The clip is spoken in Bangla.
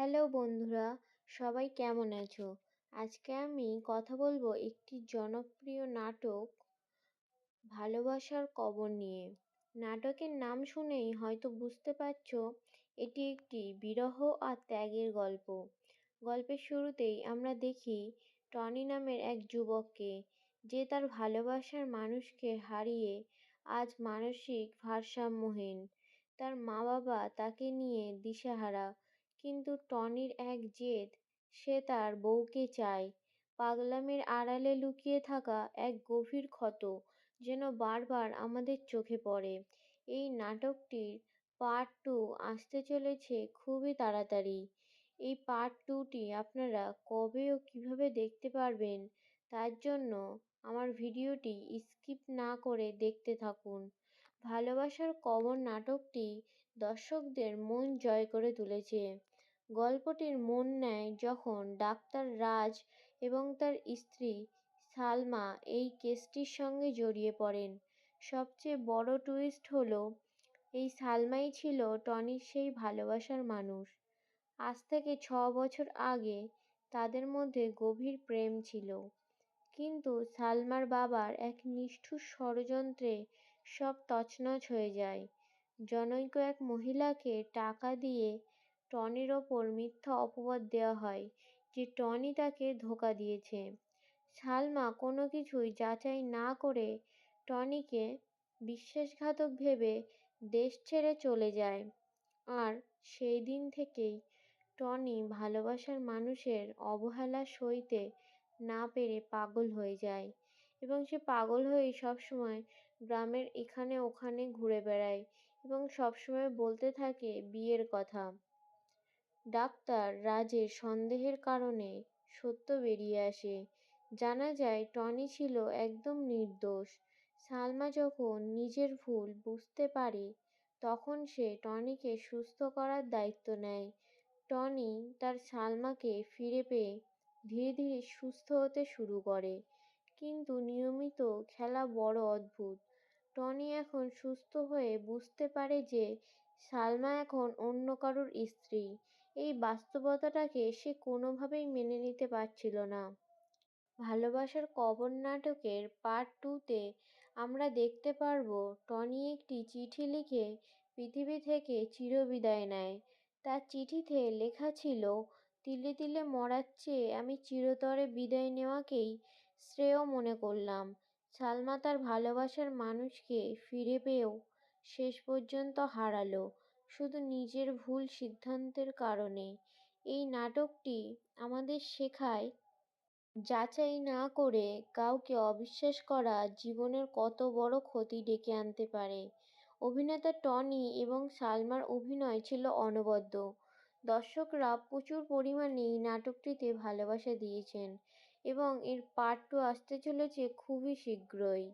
হ্যালো বন্ধুরা, সবাই কেমন আছো? আজকে আমি কথা বলবো একটি জনপ্রিয় নাটক ভালোবাসার কবর নিয়ে। নাটকের নাম শুনেই হয়তো বুঝতে পারছো এটি একটি বিরহ আর ত্যাগের গল্প। গল্পের শুরুতেই আমরা দেখি টনি নামের এক যুবককে, যে তার ভালোবাসার মানুষকে হারিয়ে আজ মানসিক ভারসাম্যহীন। তার মা বাবা তাকে নিয়ে দিশেহারা, কিন্তু টনির এক জেদ, সে তার বউকে চায়। পাগলামির আড়ালে লুকিয়ে থাকা এক গভীর ক্ষত যেন বারবার আমাদের চোখে পড়ে। এই নাটকটির পার্ট 2 আসতে চলেছে খুবই তাড়াতাড়ি। এই পার্ট 2টি আপনারা কবে ও কিভাবে দেখতে পারবেন, তার জন্য আমার ভিডিওটি স্কিপ না করে দেখতে থাকুন। ভালোবাসার কবর নাটকটি দর্শকদের মন জয় করে তুলেছে। গল্পটির মন নেয় যখন ডাক্তার রাজ এবং তার স্ত্রী সালমা এই কেসটির সঙ্গে জড়িয়ে পড়েন। সবচেয়ে বড় টুইস্ট হলো, এই সালমাই ছিল টনির সেই ভালোবাসার মানুষ। আজ থেকে 6 বছর আগে তাদের মধ্যে গভীর প্রেম ছিল, কিন্তু সালমার বাবার এক নিষ্ঠুর ষড়যন্ত্রে সব তছনছ হয়ে যায়। জনৈক এক মহিলাকে টাকা দিয়ে টনির ওপর মিথ্যা অপবাদ দেওয়া হয় যে টনি তাকে ধোঁকা দিয়েছে। সালমা কোনো কিছুই যাচাই না করে টনিকে বিশ্বাসঘাতক ভেবে দেশ ছেড়ে চলে যায়। আর সেই দিন থেকেই টনি ভালোবাসার মানুষের অবহেলা সইতে না পেরে পাগল হয়ে যায়, এবং সে পাগল হয়েই সবসময় গ্রামের এখানে ওখানে ঘুরে বেড়ায় এবং সবসময় বলতে থাকে বিয়ের কথা। ডাক্তার রাজের সন্দেহের কারণে সত্য বেরিয়ে আসে। জানা যায় টনি ছিল একদম নির্দোষ। সালমা যখন নিজের ভুল বুঝতে পারে, তখন সে টনিকে সুস্থ করার দায়িত্ব নেয়। টনি তার সালমাকে ফিরে পেয়ে ধীরে ধীরে সুস্থ হতে শুরু করে। কিন্তু নিয়মিত খেলা বড় অদ্ভুত। টনি এখন সুস্থ হয়ে বুঝতে পারে যে সালমা এখন অন্য কারোর স্ত্রী। এই বাস্তবতাটাকে সে কোনোভাবেই মেনে নিতে পারছিল না। ভালোবাসার কবর নাটকের পার্ট 2তে আমরা দেখতে পারবো টনি একটি চিঠি লিখে পৃথিবী থেকে চিরবিদায় নেয়। তার চিঠিতে লেখা ছিল, তিলে তিলে মরার চেয়ে আমি চিরতরে বিদায় নেওয়াকেই শ্রেয় মনে করলাম। সালমা তার ভালোবাসার মানুষকে ফিরে পেয়েও শেষ পর্যন্ত হারালো, শুধু নিজের ভুল সিদ্ধান্তের কারণে। এই নাটকটি আমাদের শেখায়, যাচাই না করে কাউকে অবিশ্বাস করা জীবনের কত বড় ক্ষতি ডেকে আনতে পারে। অভিনেতা টনি এবং সালমার অভিনয় ছিল অনবদ্য। দর্শকরা প্রচুর পরিমাণে এই নাটকটিতে ভালোবাসা দিয়েছেন এবং এর পার্ট 2 আসতে চলেছে খুবই শীঘ্রই।